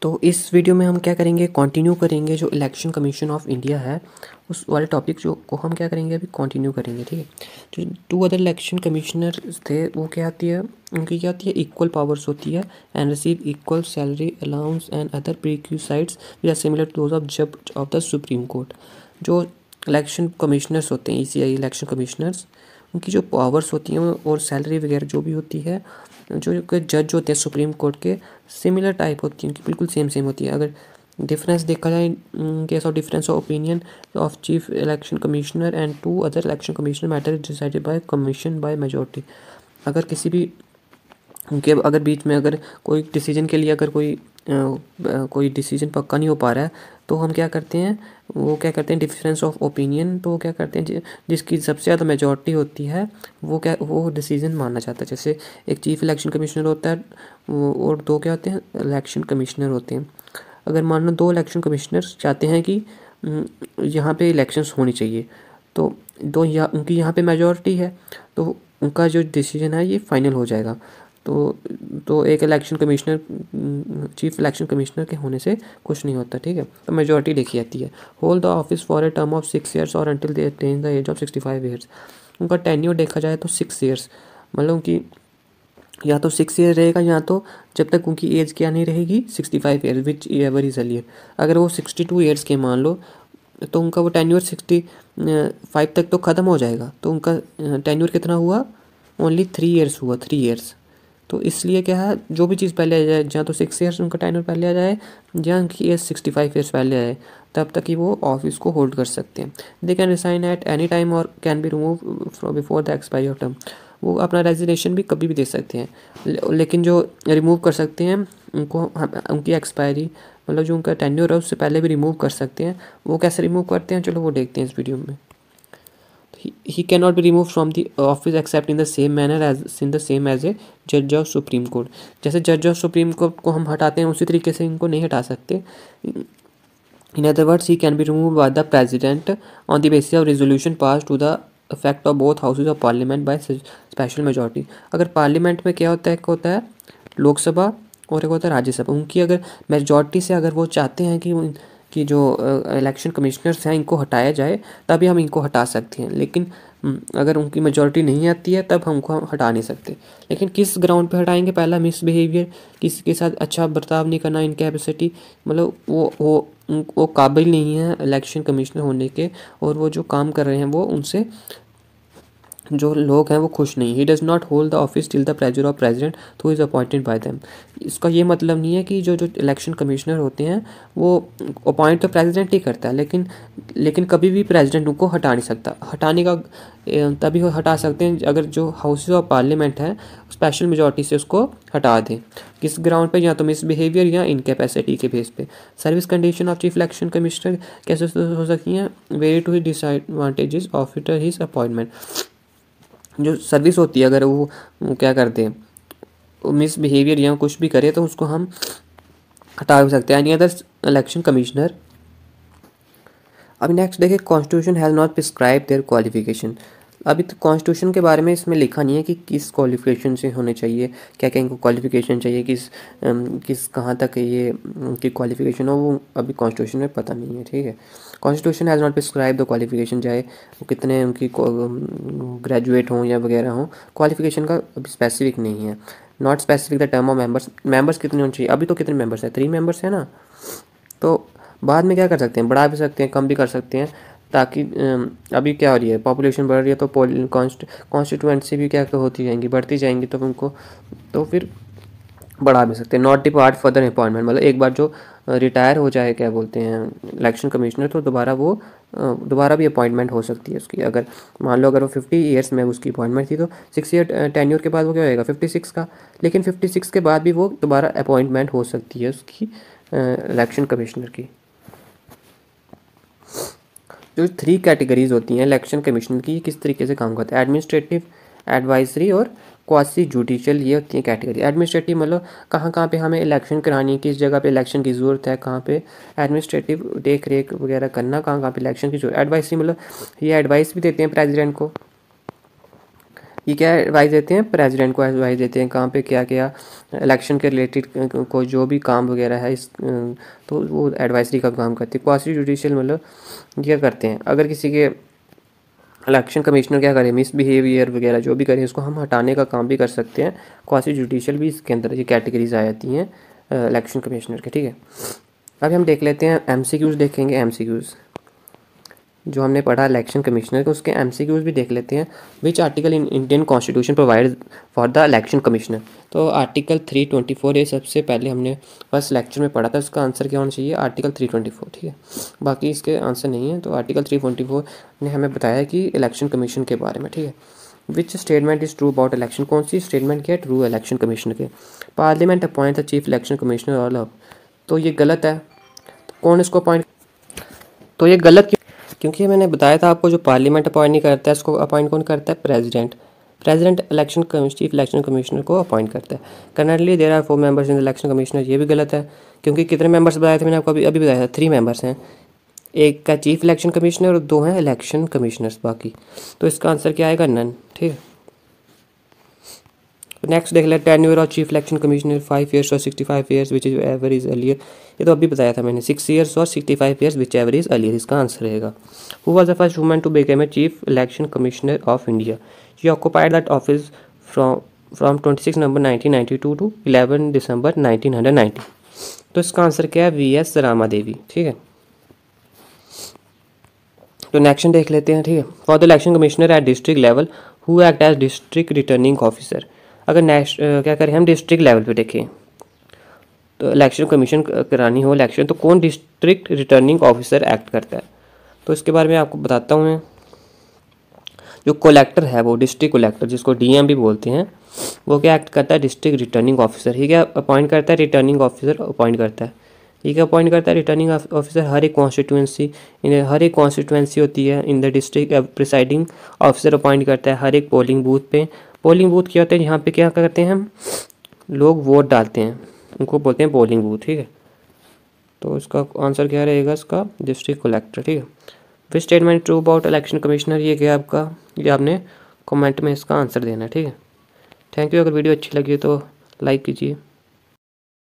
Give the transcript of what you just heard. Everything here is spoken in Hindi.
तो इस वीडियो में हम क्या करेंगे, कंटिन्यू करेंगे जो इलेक्शन कमीशन ऑफ इंडिया है उस वाले टॉपिक जो को हम क्या करेंगे अभी कंटिन्यू करेंगे। ठीक है। जो 2 अदर इलेक्शन कमिश्नर थे वो क्या आती है, उनकी क्या आती है, इक्वल पावर्स होती है and receive equal salary allowance and other perquisites which are similar to those of जज ऑफ द सुप्रीम कोर्ट। जो इलेक्शन कमिश्नर्स होते हैं, ECI इलेक्शन कमिश्नर्स, उनकी जो पावर्स होती हैं और सैलरी वगैरह जो भी होती है, जो जज होते हैं सुप्रीम कोर्ट के, सिमिलर टाइप होती है, उनकी बिल्कुल सेम होती है। अगर डिफरेंस देखा जाए, case of difference of opinion of chief election commissioner and 2 other election commissioner matter is decided by commission by majority. अगर किसी भी उनके अगर बीच में अगर कोई डिसीजन के लिए अगर कोई डिसीजन पक्का नहीं हो पा रहा है तो हम क्या करते हैं, वो क्या करते हैं डिफरेंस ऑफ ओपिनियन, तो वो क्या करते हैं जिसकी सबसे ज़्यादा मेजॉरिटी होती है वो डिसीजन माना जाता है। जैसे एक चीफ इलेक्शन कमिश्नर होता है और 2 क्या होते हैं, इलेक्शन कमिश्नर होते हैं। अगर मान लो 2 इलेक्शन कमिश्नर्स चाहते हैं कि यहाँ पे इलेक्शंस होनी चाहिए, तो उनकी यहाँ पे मेजॉरिटी है तो उनका जो डिसीजन है ये फाइनल हो जाएगा। तो एक election commissioner chief election commissioner के होने से कुछ नहीं होता। ठीक है। तो मेजॉरिटी देखी जाती है। Hold the office for a term of 6 years और until they attain the age of 65 years. उनका टेन्योर देखा जाए तो 6 ईयर्स, मतलब उनकी या तो 6 ईयर रहेगा या तो जब तक उनकी एज क्या नहीं रहेगी 65 year which ever is earlier. अगर वो 62 ईयर्स के मान लो तो उनका वो टेन्योर 65 तक तो ख़त्म हो जाएगा। तो उनका टेन्योर कितना हुआ, ओनली 3 ईयर्स हुआ, 3 ईयर्स। तो इसलिए क्या है, जो भी चीज़ पहले आ जाए, जहाँ तो 6 ईयर्स उनका टेन्योर पहले आ जाए, जहाँ उनकी एज 65 ईयर्स पहले आ जाए, तब तक ही वो ऑफिस को होल्ड कर सकते हैं। They can resign at any time और can be remove from before the expiry of term. वो अपना रेजिग्नेशन भी कभी भी दे सकते हैं, लेकिन जो रिमूव कर सकते हैं उनको उनकी एक्सपायरी, मतलब जो उनका टेन्योर है उससे पहले भी रिमूव कर सकते हैं। वो कैसे रिमूव करते हैं, चलो वो देखते हैं इस वीडियो में। He cannot be removed from the office except in the same manner as a judge of Supreme Court। जैसे जज ऑफ सुप्रीम कोर्ट को हम हटाते हैं उसी तरीके से इनको नहीं हटा सकते। In other words, he can be removed by the president on the basis of resolution passed to the effect of both houses of parliament by special majority। अगर पार्लियामेंट में क्या होता है लोकसभा और एक होता है राज्यसभा, उनकी अगर मेजॉरिटी से अगर वो चाहते हैं कि जो इलेक्शन कमिश्नर्स हैं इनको हटाया जाए, तभी हम इनको हटा सकते हैं। लेकिन अगर उनकी मेजॉरिटी नहीं आती है तब हमको हम हटा नहीं सकते। लेकिन किस ग्राउंड पे हटाएंगे, पहला मिसबिहेवियर, किसी के साथ अच्छा बर्ताव नहीं करना, इनकैपेसिटी, मतलब वो काबिल नहीं है इलेक्शन कमिश्नर होने के, और वो जो काम कर रहे हैं वो उनसे जो लोग हैं वो खुश नहीं। He does not hold the office till the pleasure of president who is appointed by them. इसका ये मतलब नहीं है कि जो इलेक्शन कमिश्नर होते हैं वो अपॉइंट तो प्रेसिडेंट ही करता है, लेकिन कभी भी प्रेसिडेंट उनको हटा नहीं सकता। हटाने का तभी वो हटा सकते हैं अगर जो हाउसेज ऑफ पार्लियामेंट है स्पेशल मेजॉरिटी से उसको हटा दें। किस ग्राउंड पे, या तो मिसबिहेवियर या इनकैपेसिटी के बेस पे। Service condition of chief election commissioner कैसे हो सकती हैं, vary to his disadvantages after his appointment. जो सर्विस होती है अगर वो क्या करते हैं, वो मिसबिहेवियर या कुछ भी करे तो उसको हम हटा भी सकते हैं। Any other election commissioner. अभी नेक्स्ट देखिए, constitution has not prescribe their qualification. अभी तो कॉन्स्टिट्यूशन के बारे में इसमें लिखा नहीं है कि किस क्वालिफिकेशन से होने चाहिए, क्या क्या इनको क्वालिफिकेशन चाहिए, किस कहाँ तक ये की क्वालिफिकेशन हो, वो अभी कॉन्स्टिट्यूशन में पता नहीं है। ठीक है। Constitution has not prescribe the qualification, चाहे वो कितने उनकी ग्रेजुएट हों या वगैरह हों, क्वालिफिकेशन का अभी स्पेसिफिक नहीं है। Not specific the term of members कितने होने चाहिए। अभी तो कितने मेंबर्स हैं, 3 मेंबर्स हैं ना, तो बाद में क्या कर सकते हैं, बढ़ा भी सकते हैं, कम भी कर सकते हैं, ताकि अभी क्या हो रही है, पॉपुलेशन बढ़ रही है तो कॉन्स्टिट्यूएंसी भी क्या होती जाएंगी, बढ़ती जाएंगी, तो उनको तो फिर बढ़ा भी सकते हैं। नॉट डिपार्ट फर्दर अपॉइंटमेंट, मतलब एक बार जो रिटायर हो जाए, क्या बोलते हैं, इलेक्शन कमिश्नर, तो दोबारा भी अपॉइंटमेंट हो सकती है उसकी। अगर मान लो अगर वो 50 ईयर्स में उसकी अपॉइंटमेंट थी तो 6 ईयर टेन्योर के बाद वो क्या होएगा 56 का, लेकिन 56 के बाद भी वो दोबारा अपॉइंटमेंट हो सकती है उसकी इलेक्शन कमिश्नर की। जो 3 कैटेगरीज होती हैं इलेक्शन कमीशन की, किस तरीके से काम करता है, एडमिनिस्ट्रेटिव, एडवाइजरी और क्वासी जुडिशियल, ये होती है कैटेगरी। एडमिनिस्ट्रेटिव मतलब कहाँ पे हमें इलेक्शन करानी है, किस जगह पे इलेक्शन की ज़रूरत है, कहाँ पे एडमिनिस्ट्रेटिव देख रेख वगैरह करना, कहाँ पे इलेक्शन की जरूरत। एडवाइजरी मतलब ये एडवाइस भी देते हैं प्रेसिडेंट को, ये क्या एडवाइस देते हैं, प्रेसिडेंट को एडवाइस देते हैं कहाँ पे क्या क्या इलेक्शन के रिलेटेड को जो भी काम वगैरह है इस तो वो एडवाइजरी का काम करते हैं। क्वासी जुडिशियल मतलब क्या करते हैं, अगर किसी के इलेक्शन कमिश्नर क्या करे, मिसबिहेवियर वगैरह जो भी करें उसको हम हटाने का काम भी कर सकते हैं। क्वासी जुडिशियल भी इसके अंदर ये कैटेगरीज आ जाती हैं इलेक्शन कमिश्नर के, ठीक है। अभी हम देख लेते हैं एमसीक्यूज़ देखेंगे। एमसीक्यूज़ जो हमने पढ़ा इलेक्शन कमिश्नर के उसके एमसीक्यूज़ भी देख लेते हैं। Which article in Indian constitution provide for the election commissioner. तो आर्टिकल 324 ये सबसे पहले हमने फर्स्ट लेक्चर में पढ़ा था, उसका आंसर क्या होना चाहिए, आर्टिकल 324, ठीक है। बाकी इसके आंसर नहीं है, तो आर्टिकल 324 ने हमें बताया कि इलेक्शन कमीशन के बारे में, ठीक है। Which statement is true about election, कौन सी स्टेटमेंट क्या है ट्रू इलेक्शन कमीशन के। Parliament appoint the chief election commissioner all of, तो ये गलत है। कौन इसको अपॉइंट, तो ये गलत क्योंकि मैंने बताया था आपको जो पार्लियामेंट अपॉइंट नहीं करता है उसको अपॉइंट कौन करता है, president. President election chief election commissioner को अपॉइंट करता है। Currently there are 4 members in the election commissioner, ये भी गलत है क्योंकि कितने मेंबर्स बताए थे मैंने आपको, अभी बताया था 3 मेंबर्स हैं, एक का चीफ इलेक्शन कमिश्नर और 2 हैं इलेक्शन कमिश्नर्स बाकी। तो इसका आंसर क्या आएगा, नन, ठीक है। नेक्स्ट देख लेते हैं tenure of chief election commissioner 5 years और 65 years which is ever is earlier, ये तो अभी बताया था मैंने, 6 ईयर्स और 65 years whichever is earlier, इसका आंसर रहेगा। Who was the first woman to become a chief election commissioner of India, she occupied that office from 26 November 1992 to 11 December 1990। तो इसका आंसर क्या है, VS रामा देवी, ठीक है। तो नेक्स्ट देख लेते हैं, ठीक है। For the election commissioner at district level who act as district returning officer, अगर क्या करें हम डिस्ट्रिक्ट लेवल पे देखें तो इलेक्शन कमीशन करानी हो इलेक्शन, तो कौन डिस्ट्रिक्ट रिटर्निंग ऑफिसर एक्ट करता है। तो इसके बारे में आपको बताता हूँ मैं। जो कलेक्टर है वो डिस्ट्रिक्ट कलेक्टर, जिसको DM भी बोलते हैं, वो क्या एक्ट करता है, डिस्ट्रिक्ट रिटर्निंग ऑफिसर। ये क्या अपॉइंट करता है, रिटर्निंग ऑफिसर अपॉइंट करता है। ये क्या अपॉइंट करता है, रिटर्निंग ऑफिसर। हर एक कॉन्स्टिट्यूंसी होती है in the district, presiding officer appoint करता है हर एक पोलिंग बूथ पे। पोलिंग बूथ क्या होते हैं, यहाँ पे क्या करते हैं हम लोग वोट डालते हैं, उनको बोलते हैं पोलिंग बूथ, ठीक है। तो इसका आंसर क्या रहेगा, इसका डिस्ट्रिक्ट कलेक्टर, ठीक है। फिर statement true about election commissioner, ये क्या आपका, ये आपने कमेंट में इसका आंसर देना है, ठीक है। Thank you. अगर वीडियो अच्छी लगी तो लाइक कीजिए।